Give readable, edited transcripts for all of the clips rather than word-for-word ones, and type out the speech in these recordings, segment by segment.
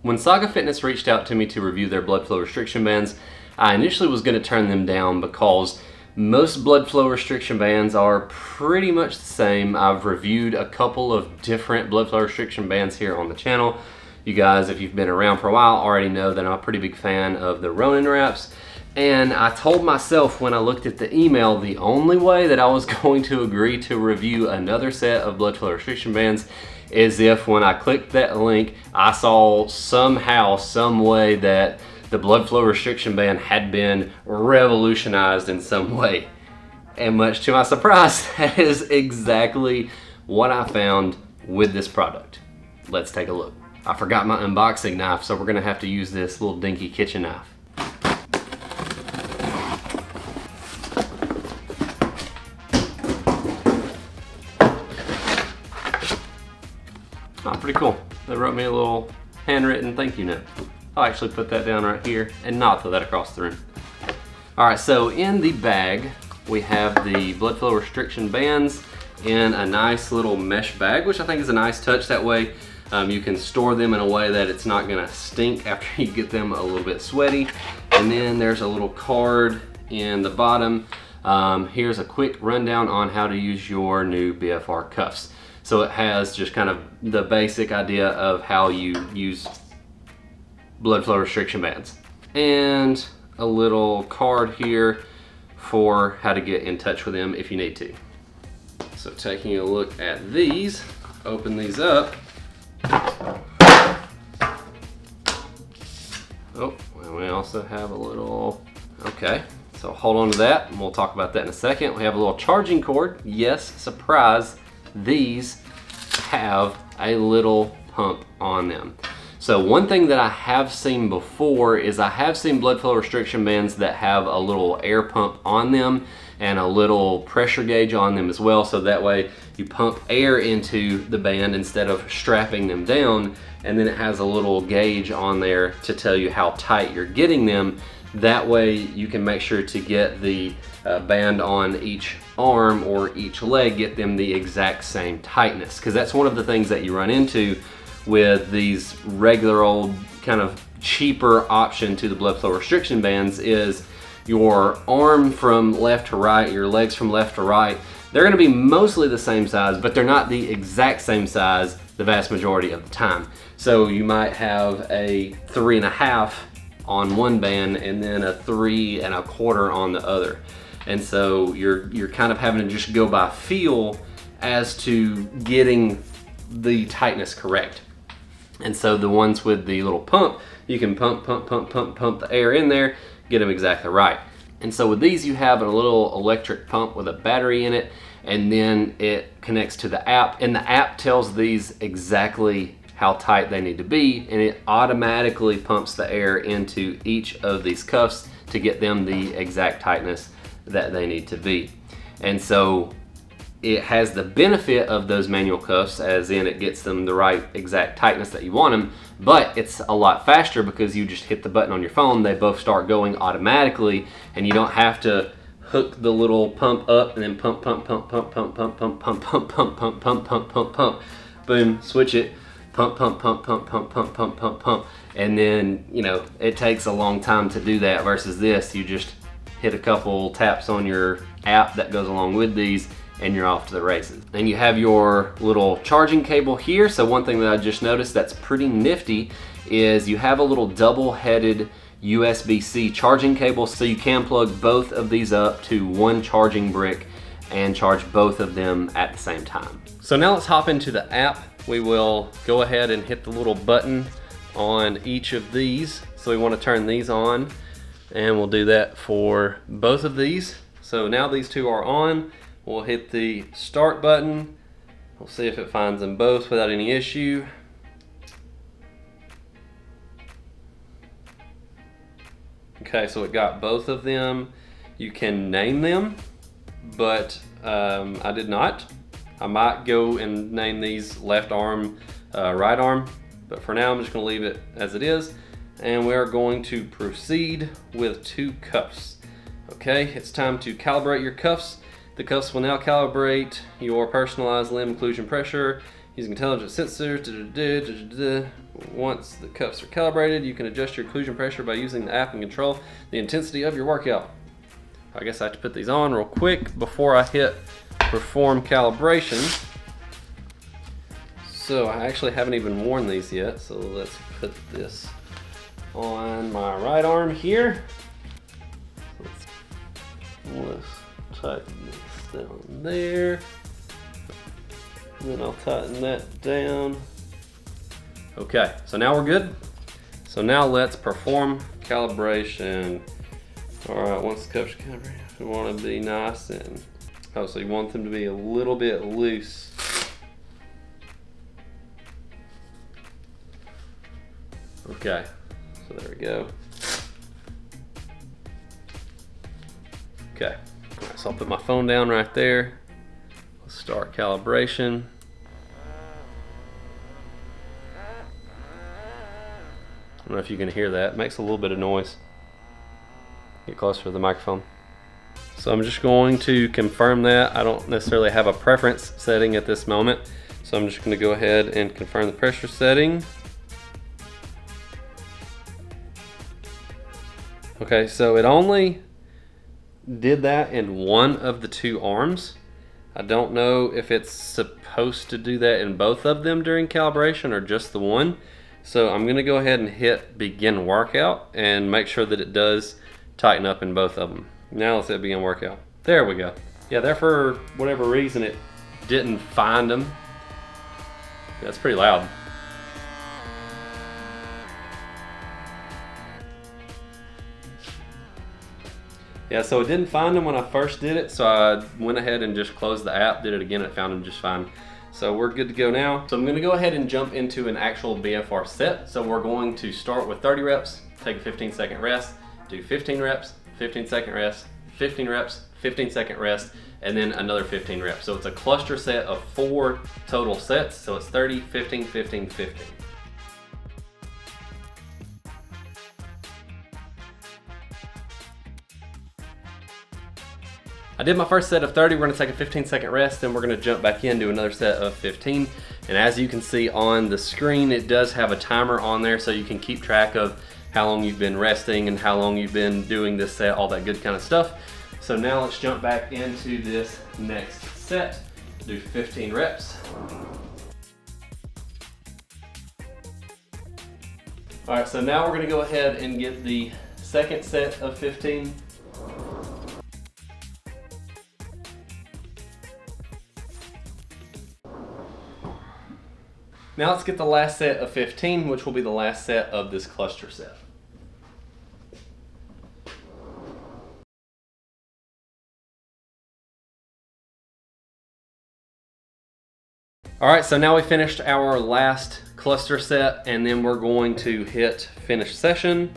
When SAGA Fitness reached out to me to review their blood flow restriction bands, I initially was going to turn them down because most blood flow restriction bands are pretty much the same. I've reviewed a couple of different blood flow restriction bands here on the channel. You guys, if you've been around for a while, already know that I'm a pretty big fan of the Ronin wraps. And I told myself when I looked at the email, the only way that I was going to agree to review another set of blood flow restriction bands is if when I clicked that link, I saw somehow, some way that the blood flow restriction band had been revolutionized in some way. And much to my surprise, that is exactly what I found with this product. Let's take a look. I forgot my unboxing knife, so we're gonna have to use this little dinky kitchen knife. Oh, pretty cool. They wrote me a little handwritten thank you note. I'll actually put that down right here and not throw that across the room. All right, so in the bag, we have the blood flow restriction bands in a nice little mesh bag, which I think is a nice touch. That way you can store them in a way that it's not gonna stink after you get them a little bit sweaty. And then there's a little card in the bottom. Here's a quick rundown on how to use your new BFR cuffs. So it has just kind of the basic idea of how you use blood flow restriction bands. And a little card here for how to get in touch with them if you need to. So taking a look at these, open these up. Oh, and we also have a little, okay. So hold on to that and we'll talk about that in a second. We have a little charging cord. Yes, surprise. These have a little pump on them. So one thing that I have seen before is I have seen blood flow restriction bands that have a little air pump on them and a little pressure gauge on them as well. So that way you pump air into the band instead of strapping them down. And then it has a little gauge on there to tell you how tight you're getting them. That way you can make sure to get the band on each arm or each leg, get them the exact same tightness. Because that's one of the things that you run into with these regular old kind of cheaper option to the blood flow restriction bands is your arm from left to right, your legs from left to right. They're gonna be mostly the same size, but they're not the exact same size the vast majority of the time. So you might have a 3.5 on one band and then a 3.25 on the other. And so you're kind of having to just go by feel as to getting the tightness correct. And so the ones with the little pump, you can pump the air in there, get them exactly right. And so with these, you have a little electric pump with a battery in it, and then it connects to the app, and the app tells these exactly how tight they need to be, and it automatically pumps the air into each of these cuffs to get them the exact tightness that they need to be. And so it has the benefit of those manual cuffs, as in it gets them the right exact tightness that you want them, but it's a lot faster because you just hit the button on your phone, they both start going automatically, and you don't have to hook the little pump up and then pump, boom, switch it, pump, and then, you know, it takes a long time to do that versus this. You just hit a couple taps on your app that goes along with these and you're off to the races. And you have your little charging cable here. So one thing that I just noticed that's pretty nifty is you have a little double-headed USB-C charging cable, so you can plug both of these up to one charging brick and charge both of them at the same time. So now let's hop into the app. We will go ahead and hit the little button on each of these. So we want to turn these on, and we'll do that for both of these. So now these two are on. We'll hit the start button. We'll see if it finds them both without any issue. Okay, so it got both of them. You can name them, but I did not. I might go and name these left arm, right arm, but for now I'm just gonna leave it as it is. And we are going to proceed with 2 cuffs. Okay, it's time to calibrate your cuffs. The cuffs will now calibrate your personalized limb occlusion pressure using intelligent sensors. once the cuffs are calibrated, you can adjust your occlusion pressure by using the app and control the intensity of your workout. I guess I have to put these on real quick before I hit perform calibration. So I actually haven't even worn these yet, so let's put this on my right arm here. Let's tighten this down there. Then I'll tighten that down. Okay, so now we're good. So now let's perform calibration. All right, once the cuffs are calibrated, we want to be nice and, oh, so you want them to be a little bit loose. Okay, so there we go. Okay, all right, so I'll put my phone down right there. Let's start calibration. I don't know if you can hear that. It makes a little bit of noise. Get closer to the microphone. So I'm just going to confirm that. I don't necessarily have a preference setting at this moment. So I'm just going to go ahead and confirm the pressure setting. Okay, so it only did that in one of the two arms. I don't know if it's supposed to do that in both of them during calibration or just the one. So I'm gonna go ahead and hit begin workout and make sure that it does tighten up in both of them. Now let's hit begin workout. There we go. Yeah, there for whatever reason it didn't find them. That's pretty loud. Yeah, so it didn't find them when I first did it, so I went ahead and just closed the app, did it again, it found them just fine. So we're good to go now. So I'm gonna go ahead and jump into an actual BFR set. So we're going to start with 30 reps, take a 15-second rest, do 15 reps, 15-second rest, 15 reps, 15-second rest, and then another 15 reps. So it's a cluster set of 4 total sets. So it's 30, 15, 15, 15. I did my first set of 30, we're gonna take a 15-second rest, then we're gonna jump back in, do another set of 15. And as you can see on the screen, it does have a timer on there so you can keep track of how long you've been resting and how long you've been doing this set, all that good kind of stuff. So now let's jump back into this next set, do 15 reps. All right, so now we're gonna go ahead and get the second set of 15. Now let's get the last set of 15, which will be the last set of this cluster set. All right, so now we finished our last cluster set, and then we're going to hit finish session.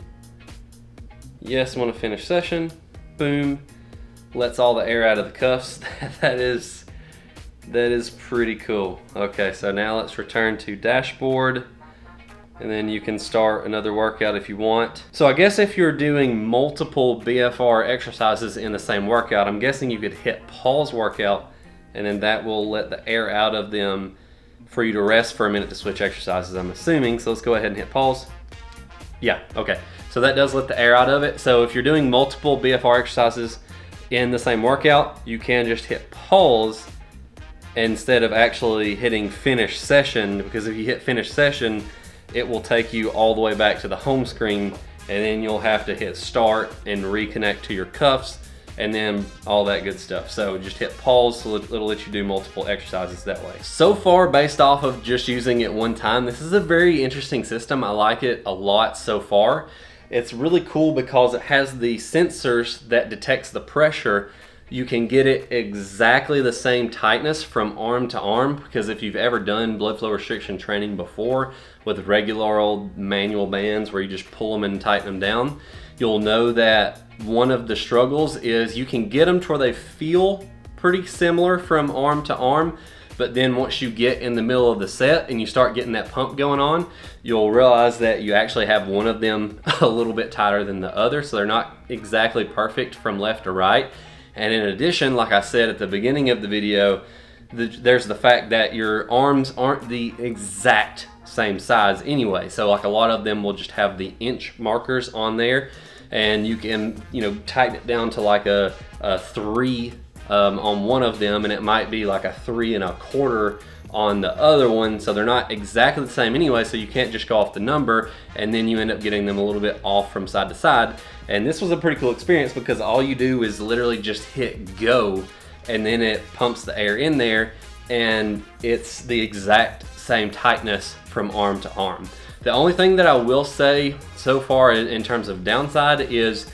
Yes, I want to finish session. Boom. Lets all the air out of the cuffs. That is pretty cool. Okay, so now let's return to dashboard, and then you can start another workout if you want. So I guess if you're doing multiple BFR exercises in the same workout, I'm guessing you could hit pause workout, and then that will let the air out of them for you to rest for a minute to switch exercises, I'm assuming. So let's go ahead and hit pause. Yeah, okay. So that does let the air out of it. So if you're doing multiple BFR exercises in the same workout, you can just hit pause instead of actually hitting finish session, because if you hit finish session, it will take you all the way back to the home screen, and then you'll have to hit start and reconnect to your cuffs and then all that good stuff. So just hit pause so it'll let you do multiple exercises that way. So far, based off of just using it one time, this is a very interesting system. I like it a lot so far. It's really cool because it has the sensors that detects the pressure. You can get it exactly the same tightness from arm to arm, because if you've ever done blood flow restriction training before with regular old manual bands where you just pull them and tighten them down, you'll know that one of the struggles is you can get them to where they feel pretty similar from arm to arm, but then once you get in the middle of the set and you start getting that pump going on, you'll realize that you actually have one of them a little bit tighter than the other, so they're not exactly perfect from left to right. And in addition, like I said at the beginning of the video, there's the fact that your arms aren't the exact same size anyway. So like a lot of them will just have the inch markers on there, and you can, you know, tighten it down to like a 3 on one of them, and it might be like a 3 1/4 on the other one. So they're not exactly the same anyway, so you can't just go off the number, and then you end up getting them a little bit off from side to side. And this was a pretty cool experience because all you do is literally just hit go, and then it pumps the air in there, and it's the exact same tightness from arm to arm. The only thing that I will say so far in terms of downside is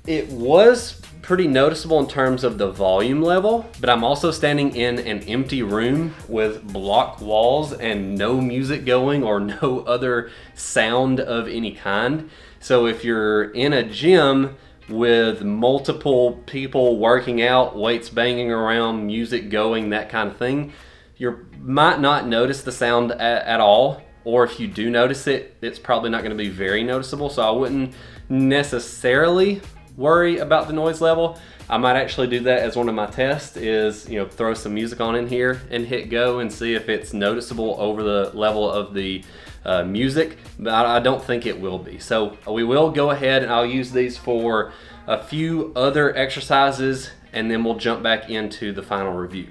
it was pretty noticeable in terms of the volume level, but I'm also standing in an empty room with block walls and no music going or no other sound of any kind. So if you're in a gym with multiple people working out, weights banging around, music going, that kind of thing, you might not notice the sound at all. Or if you do notice it, it's probably not going to be very noticeable. So I wouldn't necessarily worry about the noise level. I might actually do that as one of my tests, is, you know, throw some music on in here and hit go and see if it's noticeable over the level of the music, but I don't think it will be. So we will go ahead and I'll use these for a few other exercises, and then we'll jump back into the final review.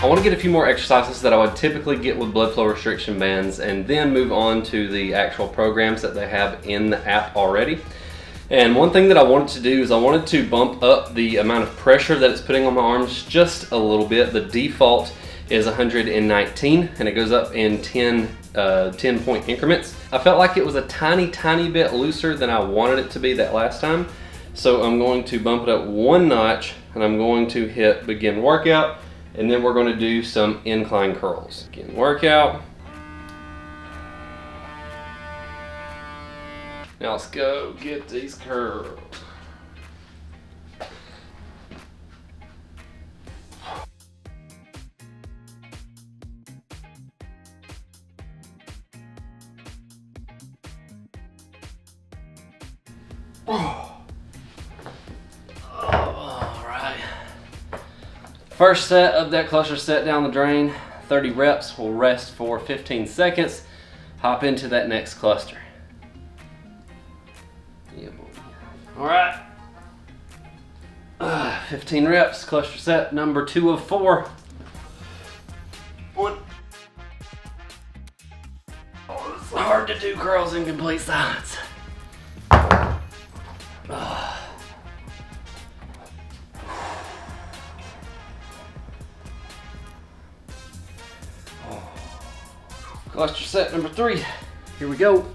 I want to get a few more exercises that I would typically get with blood flow restriction bands, and then move on to the actual programs that they have in the app already. And one thing that I wanted to do is I wanted to bump up the amount of pressure that it's putting on my arms just a little bit. The default is 119, and it goes up in 10 point increments. I felt like it was a tiny bit looser than I wanted it to be that last time. So I'm going to bump it up one notch, and I'm going to hit begin workout. And then we're going to do some incline curls. Begin workout. Now let's go get these curls. First set of that cluster set down the drain, 30 reps. We'll rest for 15 seconds. Hop into that next cluster. Yeah, all right. 15 reps, cluster set number 2 of 4. 1. Oh, it's hard to do curls in complete silence. Cluster set number 3. Here we go.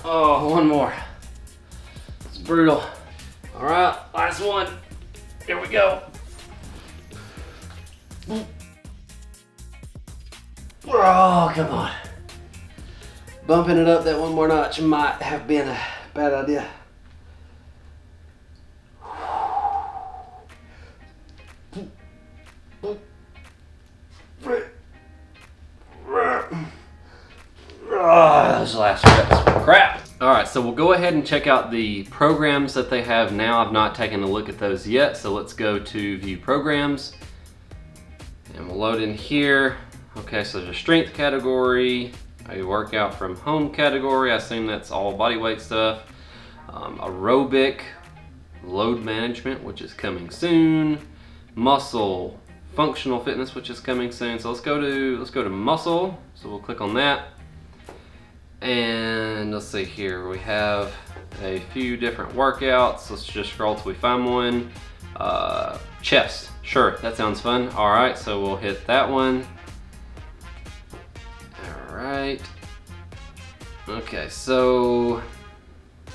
Oh, one more. It's brutal. All right, last one. Here we go. Oh, come on. Bumping it up that one more notch might have been a bad idea. Those last reps were crap. All right, so we'll go ahead and check out the programs that they have now. I've not taken a look at those yet, so let's go to view programs. And we'll load in here. Okay, so there's a strength category, a workout from home category. I assume that's all body weight stuff. Aerobic, load management, which is coming soon. Muscle, functional fitness, which is coming soon. So let's go to muscle. So we'll click on that. And let's see here, we have a few different workouts. Let's just scroll till we find one. Chest, sure, that sounds fun. All right, so we'll hit that one. All right. Okay, so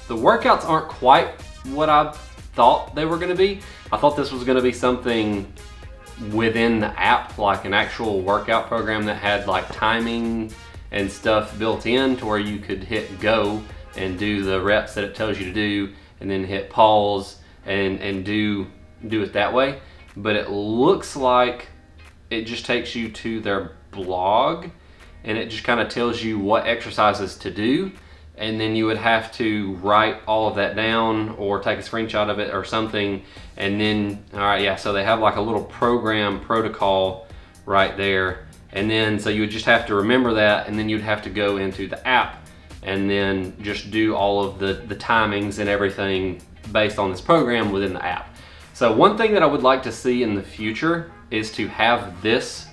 the workouts aren't quite what I thought they were gonna be. I thought this was gonna be something within the app, like an actual workout program that had like timing and stuff built in to where you could hit go and do the reps that it tells you to do, and then hit pause and do it that way. But it looks like it just takes you to their blog, and it just kind of tells you what exercises to do, and then you would have to write all of that down or take a screenshot of it or something. And then, all right, yeah, so they have like a little program protocol right there. And then, so you would just have to remember that, and then you'd have to go into the app and then just do all of the timings and everything based on this program within the app. So one thing that I would like to see in the future is to have this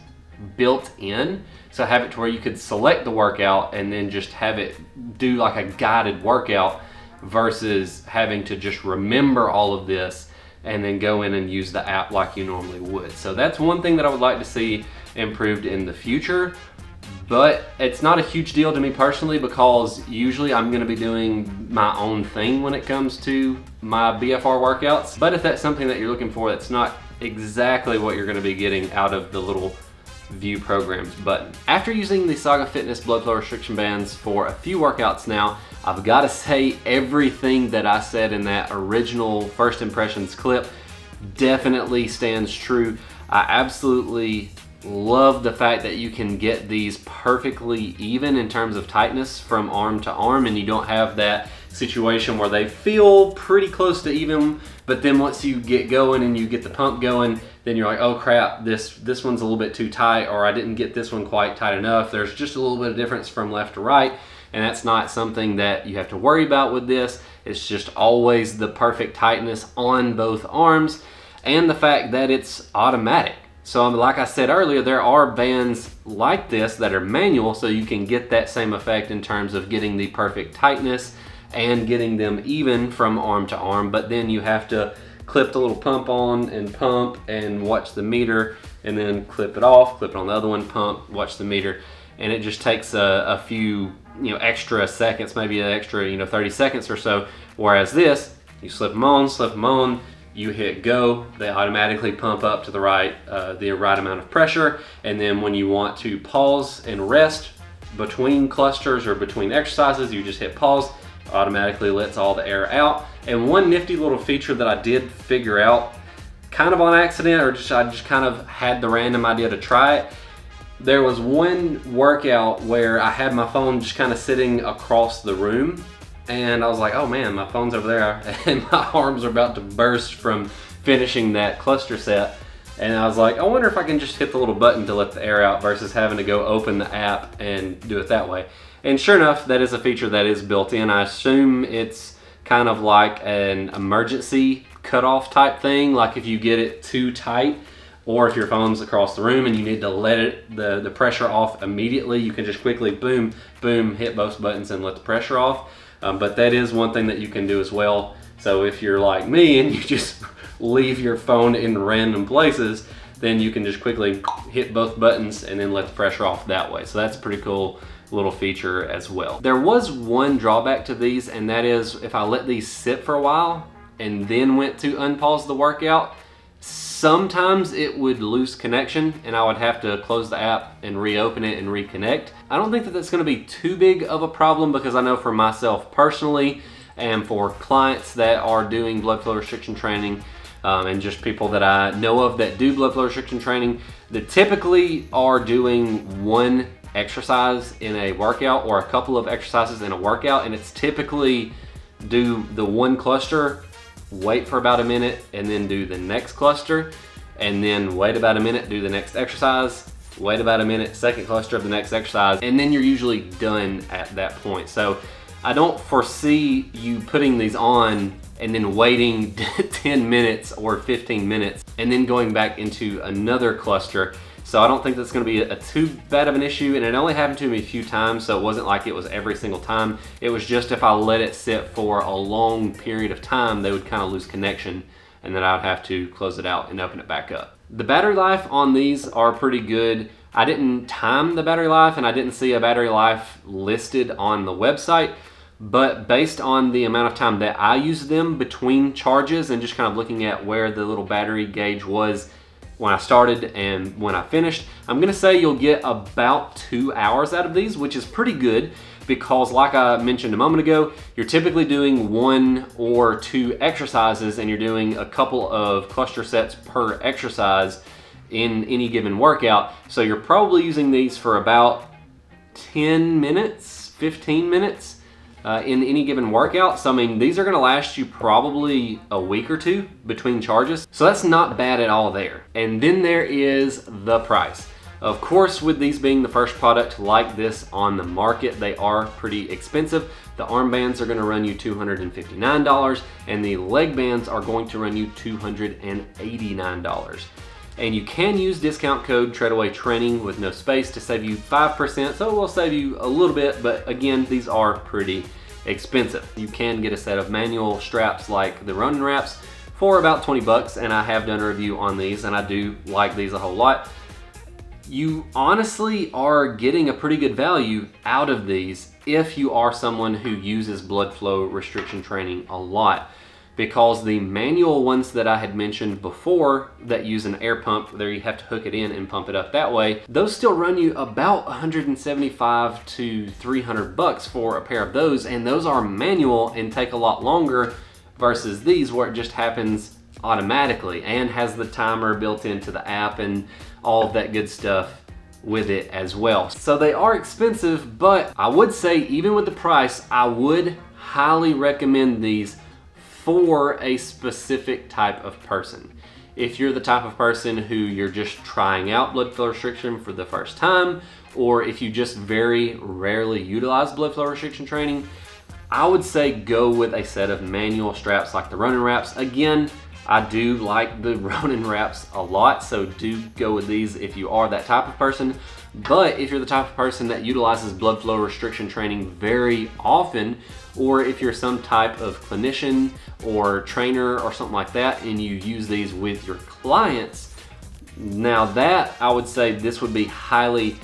built in. So have it to where you could select the workout and then just have it do like a guided workout versus having to just remember all of this and then go in and use the app like you normally would. So that's one thing that I would like to see improved in the future. But it's not a huge deal to me personally, because usually I'm going to be doing my own thing when it comes to my BFR workouts. But if that's something that you're looking for, that's not exactly what you're going to be getting out of the little view programs button. After using the SAGA Fitness blood flow restriction bands for a few workouts now, I've got to say everything that I said in that original first impressions clip definitely stands true. I absolutely love the fact that you can get these perfectly even in terms of tightness from arm to arm, and you don't have that situation where they feel pretty close to even, but then once you get going and you get the pump going, then you're like, oh crap, this one's a little bit too tight, or I didn't get this one quite tight enough. There's just a little bit of difference from left to right, and that's not something that you have to worry about with this. It's just always the perfect tightness on both arms, and the fact that it's automatic. So like I said earlier, there are bands like this that are manual, so you can get that same effect in terms of getting the perfect tightness and getting them even from arm to arm. But then you have to clip the little pump on and pump and watch the meter, and then clip it off, clip it on the other one, pump, watch the meter. And it just takes a few extra seconds, maybe an extra 30 seconds or so. Whereas this, you slip them on, you hit go, they automatically pump up to the right amount of pressure, and then when you want to pause and rest between clusters or between exercises, you just hit pause, automatically lets all the air out. And one nifty little feature that I did figure out kind of on accident, or I just kind of had the random idea to try it. There was one workout where I had my phone just kind of sitting across the room, and I was like, oh man, my phone's over there, and my arms are about to burst from finishing that cluster set. And I was like, I wonder if I can just hit the little button to let the air out versus having to go open the app and do it that way. And sure enough, that is a feature that is built in. I assume it's kind of like an emergency cutoff type thing, like if you get it too tight, or if your phone's across the room and you need to let the pressure off immediately, you can just quickly boom, boom, hit both buttons and let the pressure off. But that is one thing that you can do as well. So if you're like me and you just leave your phone in random places, then you can just quickly hit both buttons and then let the pressure off that way. So that's a pretty cool little feature as well. There was one drawback to these, and that is if I let these sit for a while and then went to unpause the workout, sometimes it would lose connection and I would have to close the app and reopen it and reconnect. I don't think that that's going to be too big of a problem, because I know for myself personally and for clients that are doing blood flow restriction training, and just people that I know of that do blood flow restriction training, that typically are doing one exercise in a workout or a couple of exercises in a workout, and it's typically do the one cluster, wait for about a minute, and then do the next cluster, and then wait about a minute, do the next exercise, wait about a minute, second cluster of the next exercise, and then you're usually done at that point. So I don't foresee you putting these on and then waiting 10 minutes or 15 minutes and then going back into another cluster. So I don't think that's going to be a too bad of an issue, and it only happened to me a few times, so it wasn't like it was every single time. It was just if I let it sit for a long period of time, they would kind of lose connection, and then I would have to close it out and open it back up. The battery life on these are pretty good. I didn't time the battery life, and I didn't see a battery life listed on the website, but based on the amount of time that I used them between charges and just kind of looking at where the little battery gauge was when I started and when I finished, I'm gonna say you'll get about 2 hours out of these, which is pretty good, because like I mentioned a moment ago, you're typically doing 1 or 2 exercises and you're doing a couple of cluster sets per exercise in any given workout. So you're probably using these for about 10 minutes, 15 minutes in any given workout. So I mean, these are gonna last you probably a week or 2 between charges. So that's not bad at all there. And then there is the price. Of course, with these being the first product like this on the market, they are pretty expensive. The armbands are gonna run you $259 and the leg bands are going to run you $289. And you can use discount code Treadaway Training with no space to save you 5%, so we'll save you a little bit, but again, these are pretty expensive. You can get a set of manual straps like the Ronin wraps for about 20 bucks, and I have done a review on these, and I do like these a whole lot. You honestly are getting a pretty good value out of these if you are someone who uses blood flow restriction training a lot, because the manual ones that I had mentioned before that use an air pump, there you have to hook it in and pump it up that way, those still run you about 175 to 300 bucks for a pair of those, and those are manual and take a lot longer versus these where it just happens automatically and has the timer built into the app and all of that good stuff with it as well. So they are expensive, but I would say even with the price, I would highly recommend these for a specific type of person. If you're the type of person who you're just trying out blood flow restriction for the first time, or if you just very rarely utilize blood flow restriction training, I would say go with a set of manual straps like the Ronin wraps. Again, I do like the Ronin wraps a lot, so do go with these if you are that type of person. But if you're the type of person that utilizes blood flow restriction training very often, or if you're some type of clinician or trainer or something like that and you use these with your clients, now that I would say this would be highly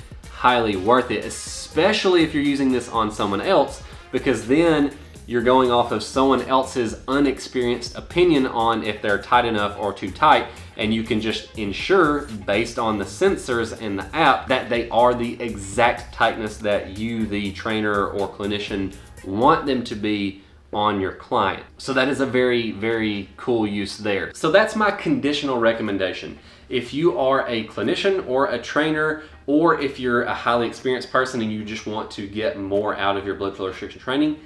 worth it, especially if you're using this on someone else, because then you're going off of someone else's unexperienced opinion on if they're tight enough or too tight, and you can just ensure based on the sensors and the app that they are the exact tightness that you, the trainer or clinician, want them to be on your client. So that is a very cool use there. So that's my conditional recommendation. If you are a clinician or a trainer, or if you're a highly experienced person and you just want to get more out of your blood flow restriction training,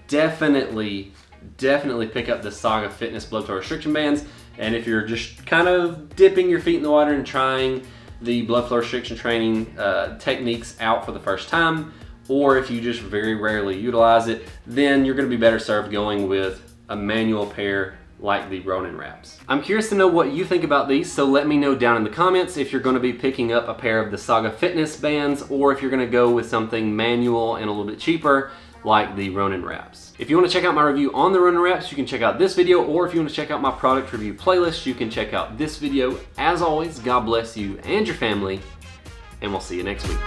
definitely pick up the SAGA Fitness blood flow restriction bands. And if you're just kind of dipping your feet in the water and trying the blood flow restriction training techniques out for the first time, or if you just very rarely utilize it, then you're going to be better served going with a manual pair like the Ronin wraps. I'm curious to know what you think about these, so let me know down in the comments if you're going to be picking up a pair of the SAGA Fitness bands, or if you're going to go with something manual and a little bit cheaper like the Ronin wraps. If you want to check out my review on the Ronin wraps, you can check out this video, or if you want to check out my product review playlist, you can check out this video. As always, God bless you and your family, and we'll see you next week.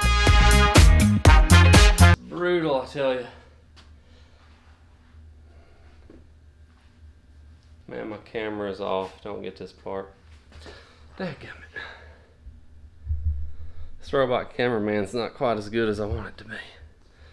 Brutal, I tell you. Man, my camera is off. Don't get this part. Dadgummit. This robot cameraman's not quite as good as I want it to be.